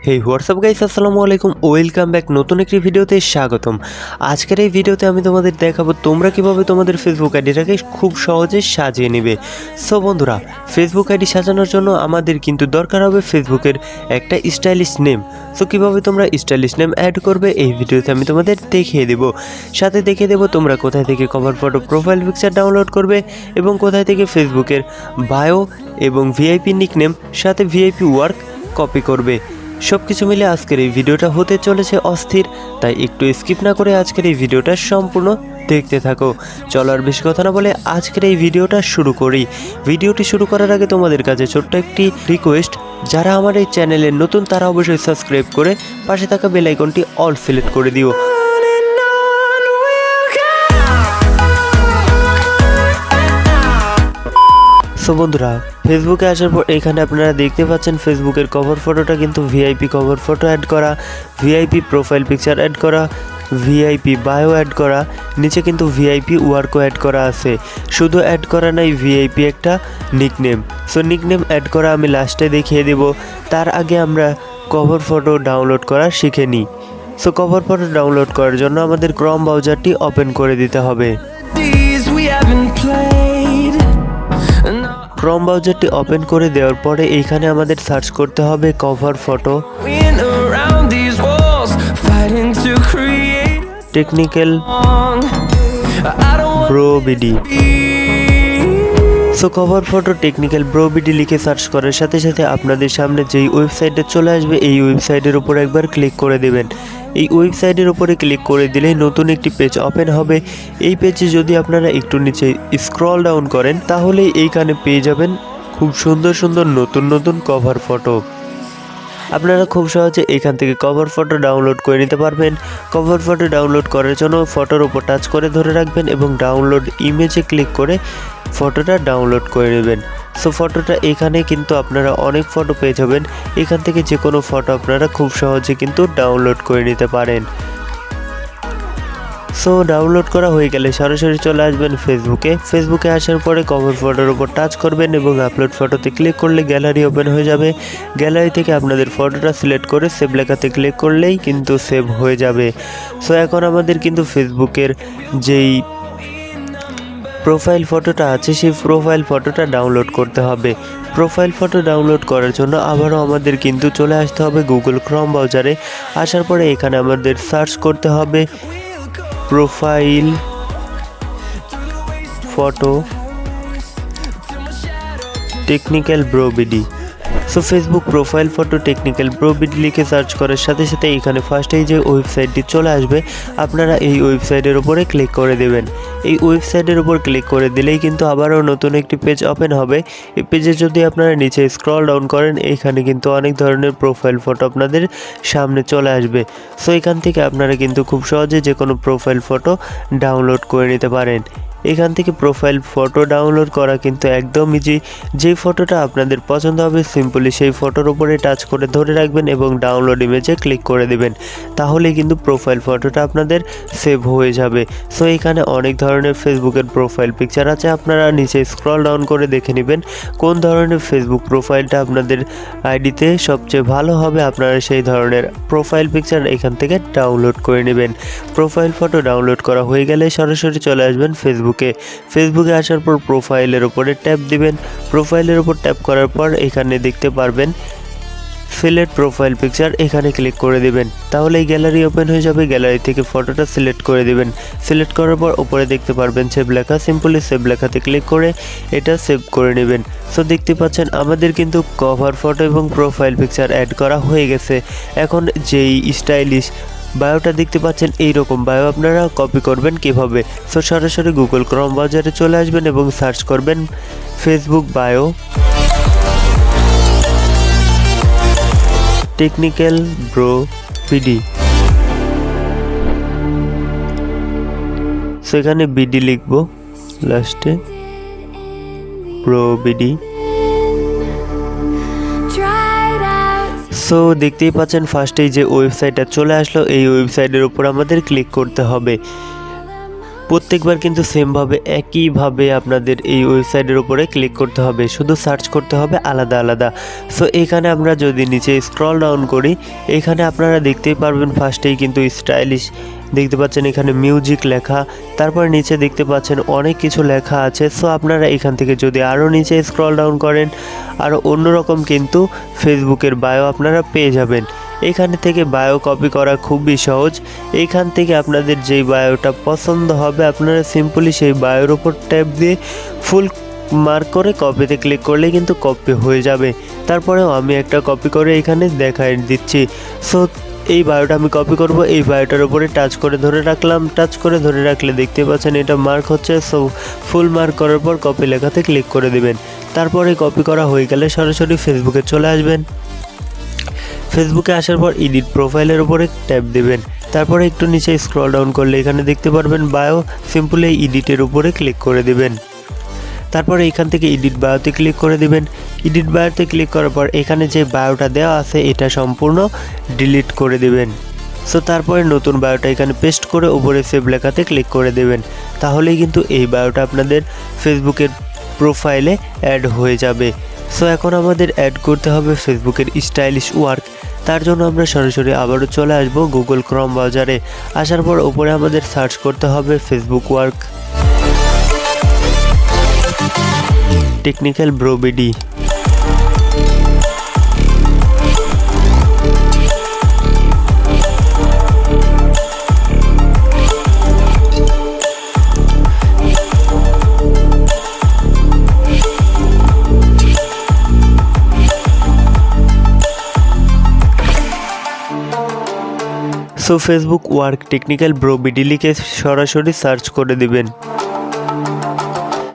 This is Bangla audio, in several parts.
হেই হোয়াটসঅ্যাপ গাইস, আসসালামু আলাইকুম, ওয়েলকাম ব্যাক নতুন একটি ভিডিওতে স্বাগতম। আজকের এই ভিডিওতে আমি তোমাদের দেখাবো তোমরা কিভাবে তোমাদের ফেসবুক আইডিটাকে খুব সহজে সাজিয়ে নেবে। সো বন্ধুরা, ফেসবুক আইডি সাজানোর জন্য আমাদের কিন্তু দরকার হবে ফেসবুকের একটা স্টাইলিশ নেম। সো কিভাবে তোমরা স্টাইলিশ নেম অ্যাড করবে এই ভিডিওতে আমি তোমাদের দেখিয়ে দেবো। সাথে দেখিয়ে দেবো তোমরা কোথায় থেকে cover photo profile picture download করবে এবং কোথায় থেকে ফেসবুকের বায়ো এবং ভিআইপি নিকনেম সাথে ভিআইপি ওয়ার্ক কপি করবে। সব কিছু মিলে আজকের এই ভিডিওটা হতে চলেছে অস্থির, তাই একটু স্কিপ না করে আজকের এই ভিডিওটা সম্পূর্ণ দেখতে থাকো। চলো আর বেশি কথা না বলে আজকের এই ভিডিওটা শুরু করি। ভিডিওটি শুরু করার আগে তোমাদের কাছে ছোট্ট একটি রিকোয়েস্ট, যারা আমার এই চ্যানেলের নতুন তারা অবশ্যই সাবস্ক্রাইব করে পাশে থাকা বেল আইকনটি অল সিলেক্ট করে দিও। সো বন্ধুরা, ফেসবুকে আসার পর এখানে আপনারা দেখতে পাচ্ছেন ফেসবুকের কভার ফটোটা কিন্তু ভিআইপি কভার ফটো অ্যাড করা, ভিআইপি প্রোফাইল পিকচার অ্যাড করা, ভিআইপি বায়ো অ্যাড করা, নিচে কিন্তু ভিআইপি ওয়ার্কও অ্যাড করা আছে। শুধু অ্যাড করা নাই, ভিআইপি একটা নিকনেম। সো নিকনেম অ্যাড করা আমি লাস্টে দেখিয়ে দেব। তার আগে আমরা কভার ফটো ডাউনলোড করা শিখে নিই। সো কভার ফটো ডাউনলোড করার জন্য আমাদের ক্রোম ব্রাউজারটি ওপেন করে দিতে হবে। ক্রোম ব্রাউজারটি ওপেন করে দেওয়ার পরে এইখানে আমাদের সার্চ করতে হবে cover photo technical bro BD. So cover photo technical bro BD লিখে সার্চ করার সাথে সাথে আপনাদের সামনে যেই ওয়েবসাইটে চলে আসবে এই ওয়েবসাইটের উপর একবার ক্লিক করে দেবেন। এই ওয়েবসাইটের উপরে ক্লিক করে দিলেই নতুন একটি পেজ ওপেন হবে। এই পেজে যদি আপনারা একটু নিচে স্ক্রল ডাউন করেন তাহলেই এইখানে পেয়ে যাবেন খুব সুন্দর সুন্দর নতুন নতুন কভার ফটো। আপনারা খুব সহজে এখান থেকে কভার ফটো ডাউনলোড করে নিতে পারবেন। কভার ফটো ডাউনলোড করার জন্য ফটোর উপর টাচ করে ধরে রাখবেন এবং ডাউনলোড ইমেজে ক্লিক করে ফটোটা ডাউনলোড করে নেবেন। সো ফটোটা এখানে কিন্তু আপনারা অনেক ফটো পেয়ে যাবেন। এখান থেকে যে কোনো ফটো আপনারা খুব সহজে কিন্তু ডাউনলোড করে নিতে পারেন। সো ডাউনলোড করা হয়ে গেলে সরাসরি চলে আসবেন ফেসবুকে আসার পরে কভার ফটোর উপর টাচ করবেন এবং আপলোড ফটোতে ক্লিক করলে গ্যালারি ওপেন হয়ে যাবে। গ্যালারি থেকে আপনাদের ফটোটা সিলেক্ট করে সেভ লেখাতে ক্লিক করলেই কিন্তু সেভ হয়ে যাবে। সো এখন আমাদের কিন্তু ফেসবুকের যেই প্রোফাইল ফটোটা আছে সেই প্রোফাইল ফটোটা ডাউনলোড করতে হবে। প্রোফাইল ফটো ডাউনলোড করার জন্য আবারও আমাদের কিন্তু চলে আসতে হবে গুগল ক্রোম ব্রাউজারে। আসার পরে এখানে আমাদের সার্চ করতে হবে profile photo technical bro BD. So Facebook profile photo technical bro BD লিখে সার্চ করার সাথে সাথে এখানে ফার্স্টেই যে ওয়েবসাইটটি চলে আসবে আপনারা এই ওয়েবসাইটের উপরে ক্লিক করে দেবেন। এই ওয়েবসাইটের উপর ক্লিক করে দিলেই কিন্তু আবারও নতুন একটি পেজ ওপেন হবে। এই পেজে যদি আপনারা নিচে স্ক্রল ডাউন করেন এইখানে কিন্তু অনেক ধরনের প্রোফাইল ফটো আপনাদের সামনে চলে আসবে। সো এখান থেকে আপনারা কিন্তু খুব সহজে যে কোনো প্রোফাইল ফটো ডাউনলোড করে নিতে পারেন। এখান থেকে প্রোফাইল ফটো ডাউনলোড করা কিন্তু একদম ইজি। যেই ফটোটা আপনাদের পছন্দ হবে সিম্পলি সেই ফটোর উপরে টাচ করে ধরে রাখবেন এবং ডাউনলোড ইমেজে ক্লিক করে দেবেন, তাহলে কিন্তু প্রোফাইল ফটোটা আপনাদের সেভ হয়ে যাবে। সো এখানে অনেক ধরনের ফেসবুকের প্রোফাইল পিকচার আছে, আপনারা নিচে স্ক্রল ডাউন করে দেখে নেবেন কোন ধরনের ফেসবুক প্রোফাইলটা আপনাদের আইডিতে সবচেয়ে ভালো হবে। আপনারা সেই ধরনের প্রোফাইল পিকচার এখান থেকে ডাউনলোড করে নেবেন। প্রোফাইল ফটো ডাউনলোড করা হয়ে গেলে সরাসরি চলে আসবেন ফেসবুকে আসার পর প্রোফাইলের উপরে ট্যাপ দিবেন। প্রোফাইলের উপর ট্যাপ করার পর এখানে দেখতে পারবেন সিলেক্ট প্রোফাইল পিকচার, এখানে ক্লিক করে দিবেন, তাহলে এই গ্যালারি ওপেন হয়ে যাবে। গ্যালারি থেকে ফটোটা সিলেক্ট করে দিবেন। সিলেক্ট করার পর উপরে দেখতে পারবেন সেভ লেখা, সিম্পলি সেভ লেখাতে ক্লিক করে এটা সেভ করে নেবেন। সো দেখতে পাচ্ছেন আমাদের কিন্তু কভার ফটো এবং প্রোফাইল পিকচার অ্যাড করা হয়ে গেছে। এখন যেই স্টাইলিশ বায়োটা দেখতে পাচ্ছেন এইরকম বায়ো আপনারা কপি করবেন কিভাবে। সো সরাসরি গুগল ক্রোম ব্রাউজারে চলে আসবেন এবং সার্চ করবেন Facebook bio technical bro BD. সেখানে বিডি লিখব লাস্টে, ব্রো বিডি। সো দেখতেই পাচ্ছেন ফার্স্টেই যে ওয়েবসাইটটা চলে আসলো, এই ওয়েবসাইটের উপর আমাদের ক্লিক করতে হবে। প্রত্যেকবার কিন্তু সেমভাবে একইভাবে আপনাদের এই ওয়েবসাইটের উপরে ক্লিক করতে হবে, শুধু সার্চ করতে হবে আলাদা আলাদা। সো এখানে আমরা যদি নিচে স্ক্রল ডাউন করি, এখানে আপনারা দেখতেই পারবেন ফার্স্টেই কিন্তু স্টাইলিশ দেখতে পাচ্ছেন, এখানে মিউজিক লেখা, তারপর নিচে দেখতে পাচ্ছেন অনেক কিছু লেখা আছে। সো আপনারা এখান থেকে যদি আরও নিচে স্ক্রল ডাউন করেন, আরও অন্যরকম কিন্তু ফেসবুকের বায়ো আপনারা পেয়ে যাবেন। এখানে থেকে বায়ো কপি করা খুবই সহজ। এইখান থেকে আপনাদের যেই বায়োটা পছন্দ হবে আপনারা সিম্পলি সেই বায়োর ওপর ট্যাপ দিয়ে ফুল মার্ক করে কপিতে ক্লিক করলে কিন্তু কপি হয়ে যাবে। তারপরেও আমি একটা কপি করে এখানে দেখাই দিচ্ছি। সো এই বায়োটা আমি কপি করব, এই বায়োটার উপরে টাচ করে ধরে রাখলাম, টাচ করে ধরে রাখলে দেখতে পাচ্ছেন এটা মার্ক হচ্ছে। সো ফুল মার্ক করার পর কপি লেখাতে ক্লিক করে দেবেন। তারপরে কপি করা হয়ে গেলে সরাসরি ফেসবুকে চলে আসবেন। ফেসবুকে আসার পর এডিট প্রোফাইলের উপরে ট্যাপ দেবেন। তারপরে একটু নিচে স্ক্রল ডাউন করলে এখানে দেখতে পারবেন বায়ো, সিম্পলি এডিটের উপরে ক্লিক করে দেবেন। তারপরে এখান থেকে এডিট বায়োতে ক্লিক করে দিবেন। এডিট বায়োতে ক্লিক করার পর এখানে যে বায়োটা দেওয়া আছে এটা সম্পূর্ণ ডিলিট করে দিবেন। সো তারপরে নতুন বায়োটা এখানে পেস্ট করে উপরে সেভ লেখাতে ক্লিক করে দেবেন। তাহলেই কিন্তু এই বায়োটা আপনাদের ফেসবুকের প্রোফাইলে অ্যাড হয়ে যাবে। সো এখন আমাদের অ্যাড করতে হবে ফেসবুকের স্টাইলিশ ওয়ার্ক। তার জন্য আমরা সরাসরি আবারও চলে আসব গুগল ক্রোম ব্রাউজারে। আসার পর উপরে আমাদের সার্চ করতে হবে Facebook work technical bro BD. So Facebook work technical bro BD লিখে সরাসরি সার্চ করে দিবেন।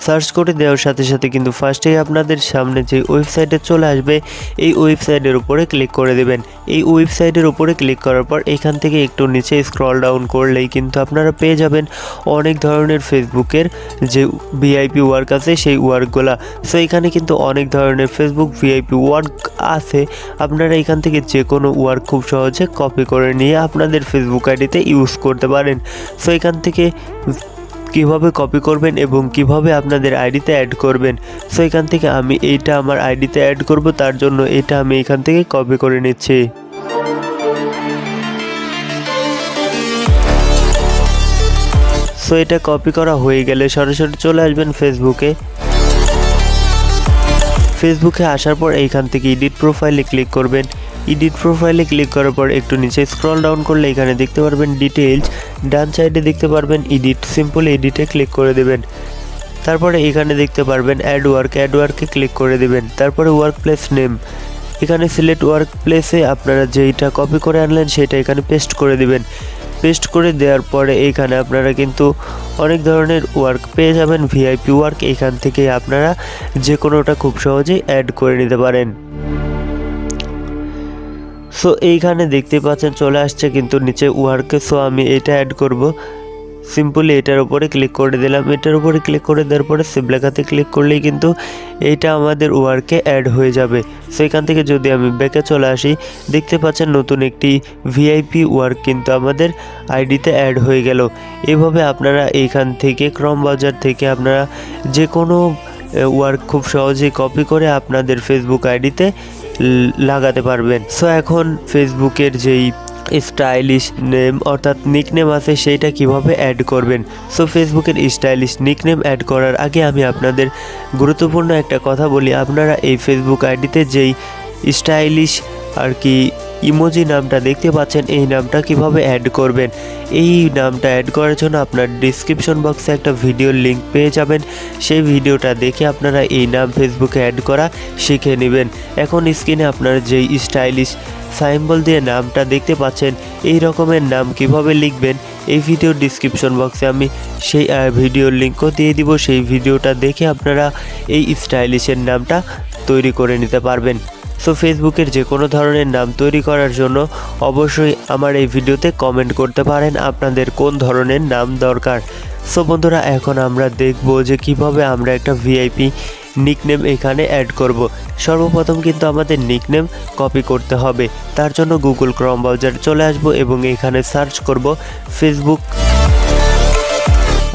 সার্চ করে দেওয়ার সাথে সাথে কিন্তু ফার্স্টেই আপনাদের সামনে যে ওয়েবসাইটে চলে আসবে, এই ওয়েবসাইটের উপরে ক্লিক করে দেবেন। এই ওয়েবসাইটের উপরে ক্লিক করার পর এখান থেকে একটু নিচে স্ক্রল ডাউন করলেই কিন্তু আপনারা পেয়ে যাবেন অনেক ধরনের ফেসবুকের যে ভিআইপি ওয়ার্ক আছে সেই ওয়ার্কগুলা। সো এখানে কিন্তু অনেক ধরনের ফেসবুক ভিআইপি ওয়ার্ক আছে। আপনারা এখান থেকে যে কোনো ওয়ার্ক খুব সহজে কপি করে নিয়ে আপনাদের ফেসবুক আইডিতে ইউজ করতে পারেন। সো এখান থেকে কিভাবে কপি করবেন এবং কিভাবে আপনাদের আইডিতে অ্যাড করবেন, সো এখান থেকে আমি এইটা আমার আইডিতে অ্যাড করব, তার জন্য এটা আমি এখান থেকে কপি করে নিচ্ছি। সো এটা কপি করা হয়ে গেলে সরাসরি চলে আসবেন ফেসবুকে। ফেসবুকে আসার পর এইখান থেকে এডিট প্রোফাইলে ক্লিক করবেন। এডিট প্রোফাইলে ক্লিক করার পর একটু নিচে স্ক্রল ডাউন করলে এখানে দেখতে পারবেন ডিটেইলস, ডান সাইডে দেখতে পারবেন এডিট, সিম্পল এডিটে ক্লিক করে দেবেন। তারপরে এখানে দেখতে পারবেন অ্যাড ওয়ার্কে ক্লিক করে দেবেন। তারপরে ওয়ার্ক প্লেস নেম, এখানে সিলেক্ট ওয়ার্ক প্লেসে আপনারা যেইটা কপি করে আনলেন সেটা এখানে পেস্ট করে দিবেন। পেস্ট করে দেওয়ার পরে এইখানে আপনারা কিন্তু অনেক ধরনের ওয়ার্ক পেয়ে যাবেন, ভিআইপি ওয়ার্ক। এইখান থেকে আপনারা যে কোনোটা খুব সহজেই অ্যাড করে নিতে পারেন। সো এইখানে দেখতে পাচ্ছেন চলে আসছে কিন্তু নিচে ওয়ার্কে। সো আমি এটা অ্যাড করব, সিম্পলি এটার উপরে ক্লিক করে দিলাম। এটার উপরে ক্লিক করে দেওয়ার পরে সেভ লেখাতে ক্লিক করলেই কিন্তু এইটা আমাদের ওয়ার্কে অ্যাড হয়ে যাবে। সো এখান থেকে যদি আমি ব্যাকে চলে আসি, দেখতে পাচ্ছেন নতুন একটি ভিআইপি ওয়ার্ক কিন্তু আমাদের আইডিতে অ্যাড হয়ে গেল। এভাবে আপনারা এইখান থেকে ক্রোম ব্রাউজার থেকে আপনারা যে কোনো ওয়ার্ক খুব সহজেই কপি করে আপনাদের ফেসবুক আইডিতে লাগাতে পারবেন। সো এখন ফেসবুকের যেই স্টাইলিশ নেম অর্থাৎ নিকনেম আছে সেইটা কিভাবে অ্যাড করবেন। সো ফেসবুকের স্টাইলিশ নিকনেম অ্যাড করার আগে আমি আপনাদের গুরুত্বপূর্ণ একটা কথা বলি। আপনারা এই ফেসবুক আইডিতে যেই স্টাইলিশ আর কি ইমোজি নামটা দেখতে পাচ্ছেন, এই নামটা কিভাবে অ্যাড করবেন। এই নামটা অ্যাড করার জন্য আপনার ডিসক্রিপশন বক্সে একটা ভিডিওর লিঙ্ক পেয়ে যাবেন। সেই ভিডিওটা দেখে আপনারা এই নাম ফেসবুকে অ্যাড করা শিখে নেবেন। এখন স্ক্রিনে আপনারা যেই স্টাইলিশ সাইম্বল দিয়ে নামটা দেখতে পাচ্ছেন, এই রকমের নাম কিভাবে লিখবেন এই ভিডিওর ডিসক্রিপশন বক্সে আমি সেই ভিডিওর লিঙ্কও দিয়ে দিব। সেই ভিডিওটা দেখে আপনারা এই স্টাইলিশের নামটা তৈরি করে নিতে পারবেন। সো ফেসবুকের যে কোনো ধরনের নাম তৈরি করার জন্য অবশ্যই আমার এই ভিডিওতে কমেন্ট করতে পারেন আপনাদের কোন ধরনের নাম দরকার। সো বন্ধুরা, এখন আমরা দেখব যে কিভাবে আমরা একটা ভিআইপি নিকনেম এখানে অ্যাড করব। সর্বপ্রথম কিন্তু আমাদের নিকনেম কপি করতে হবে। তার জন্য গুগল ক্রোম ব্রাউজারে চলে আসব এবং এখানে সার্চ করব ফেসবুক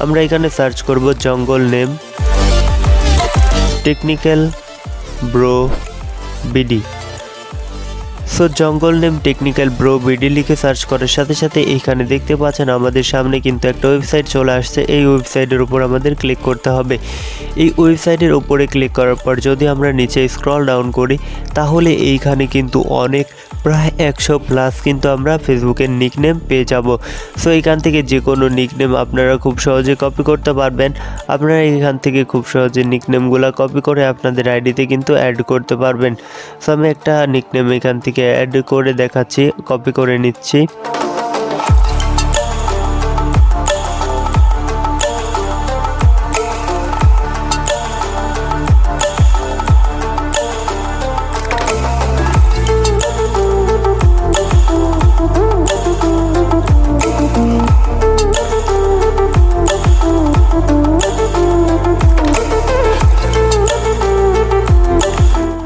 আমরা এখানে সার্চ করব জঙ্গল name technical bro BD. So জঙ্গল নেম টেকনিক্যাল ব্রো বিডি লিখে সার্চ করার সাথে সাথে এইখানে দেখতে পাচ্ছেন আমাদের সামনে কিন্তু একটা ওয়েবসাইট চলে আসছে। এই ওয়েবসাইটের উপর আমাদের ক্লিক করতে হবে। এই ওয়েবসাইটের উপরে ক্লিক করার পর যদি আমরা নিচে স্ক্রল ডাউন করি তাহলে এইখানে কিন্তু অনেক প্রায় 100+ কিন্তু আমরা ফেসবুকের নিকনেম পেয়ে যাব। সো এইখান থেকে যে কোনো নিকনেম আপনারা খুব সহজে কপি করতে পারবেন। আপনারা এইখান থেকে খুব সহজে নিকনেমগুলো কপি করে আপনাদের আইডিতে কিন্তু অ্যাড করতে পারবেন। সো আমি একটা নিকনেম এখান থেকে অ্যাড করে দেখাচ্ছি, কপি করে নিচ্ছি।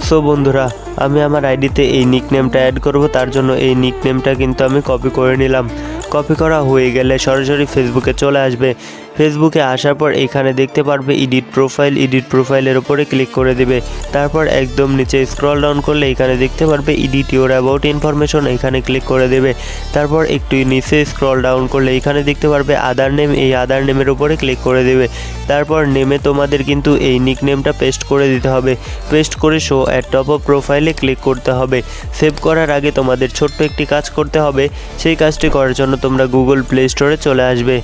সো বন্ধুরা, আমি আমার আইডিতে এই নিকনেমটা অ্যাড করব, তার জন্য এই নিকনেমটা কিন্তু আমি কপি করে নিলাম। কপি করা হয়ে গেলে সরাসরি ফেসবুকে চলে আসবে। ফেসবুকে আসার পর এখানে দেখতে পারবে এডিট প্রোফাইলের উপরে ক্লিক করে দেবে। তারপর একদম নিচে স্ক্রল ডাউন করলে এখানে দেখতে পারবে এডিট ইউর অ্যাবাউট ইনফরমেশন, এখানে ক্লিক করে দেবে। তারপর একটু নিচে স্ক্রল ডাউন করলে এখানে দেখতে পারবে আদার নেম, এই আদার নেমের উপরে ক্লিক করে দেবে। তারপর নেমে তোমাদের কিন্তু এই নিকনেমটা পেস্ট করে দিতে হবে। পেস্ট করে শো অ্যাট টপ অফ প্রোফাইলে ক্লিক করতে হবে। সেভ করার আগে তোমাদের ছোট্ট একটি কাজ করতে হবে। সেই কাজটি করার জন্য তোমরা গুগল প্লে স্টোরে চলে আসবে।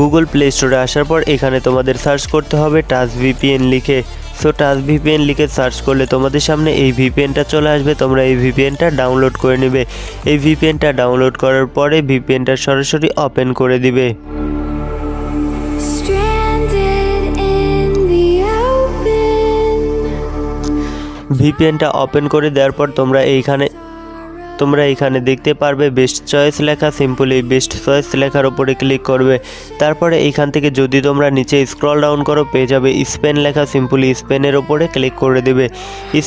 গুগল প্লে স্টোরে আসার পর এখানে তোমাদের সার্চ করতে হবে টাচ ভিপিএন লিখে। সো টাচ ভিপিএন লিখে সার্চ করলে তোমাদের সামনে এই ভিপিএনটা চলে আসবে। তোমরা এই ভিপিএনটা ডাউনলোড করে নেবে। এই ভিপিএনটা ডাউনলোড করার পরে ভিপিএনটা সরাসরি ওপেন করে দিবে। ভিপিএনটা ওপেন করে দেওয়ার পর তোমরা এইখানে দেখতে পারবে বেস্ট চয়েস লেখা। সিম্পলি বেস্ট চয়েস লেখার উপরে ক্লিক করবে। তারপরে এইখান থেকে যদি তোমরা নিচে স্ক্রল ডাউন করো পেয়ে যাবে স্পেন লেখা। সিম্পলি স্পেনের উপরে ক্লিক করে দেবে।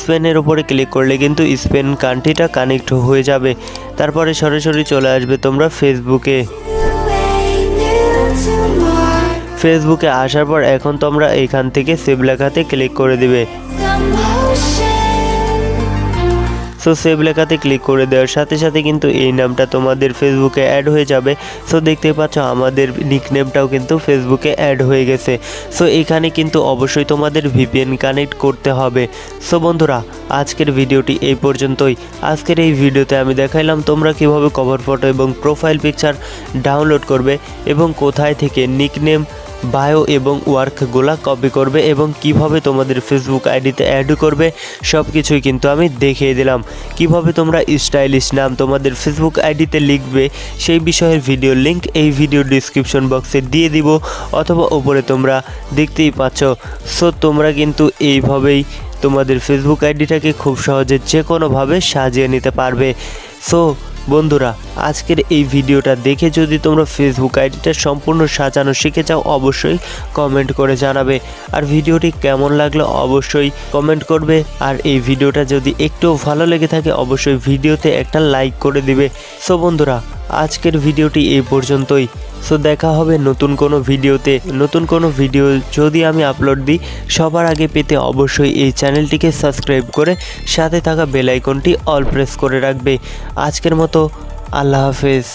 স্পেনের উপরে ক্লিক করলে কিন্তু স্পেন কান্ট্রিটা কানেক্ট হয়ে যাবে। তারপরে সরাসরি চলে আসবে তোমরা ফেসবুকে আসার পর এখন তোমরা এইখান থেকে সেভ লেখাতে ক্লিক করে দিবে। সো সেভ লেখাতে ক্লিক করে দেওয়ার সাথে সাথে কিন্তু এই নামটা তোমাদের ফেসবুকে অ্যাড হয়ে যাবে। সো দেখতে পাচ্ছ আমাদের নিকনেমটাও কিন্তু ফেসবুকে অ্যাড হয়ে গেছে। সো এখানে কিন্তু অবশ্যই তোমাদের ভিপিএন কানেক্ট করতে হবে। সো বন্ধুরা, আজকের ভিডিওটি এই পর্যন্তই। আজকের এই ভিডিওতে আমি দেখাইলাম তোমরা কিভাবে কভার ফটো এবং প্রোফাইল পিকচার ডাউনলোড করবে এবং কোথায় থেকে নিকনেম, বায়ো এবং ওয়ার্কগুলা কপি করবে এবং কিভাবে তোমাদের ফেসবুক আইডিতে অ্যাড করবে সব কিছুই কিন্তু আমি দেখিয়ে দিলাম। কিভাবে তোমরা স্টাইলিশ নাম তোমাদের ফেসবুক আইডিতে লিখবে সেই বিষয়ের ভিডিও লিংক এই ভিডিও ডিসক্রিপশন বক্সে দিয়ে দিব, অথবা উপরে তোমরা দেখতেই পাচ্ছ। সো তোমরা কিন্তু এইভাবেই তোমাদের ফেসবুক আইডিটাকে খুব সহজে যে কোনোভাবে সাজিয়ে নিতে পারবে। সো বন্ধুরা, আজকের এই ভিডিওটা দেখে যদি তোমরা ফেসবুক আইডিটা সম্পূর্ণ সাজানো শিখে যাও অবশ্যই কমেন্ট করে জানাবে। আর ভিডিওটি কেমন লাগলো অবশ্যই কমেন্ট করবে। আর এই ভিডিওটা যদি একটু ভালো লেগে থাকে অবশ্যই ভিডিওতে একটা লাইক করে দিবে। সো বন্ধুরা, আজকের ভিডিওটি এই পর্যন্তই। সো দেখা হবে নতুন কোনো ভিডিও যদি আমি আপলোড দিই সবার আগে পেতে অবশ্যই এই চ্যানেলটিকে সাবস্ক্রাইব করে সাথে থাকা বেল আইকনটি অল প্রেস করে রাখবে। আজকের মতো আল্লাহ হাফেজ।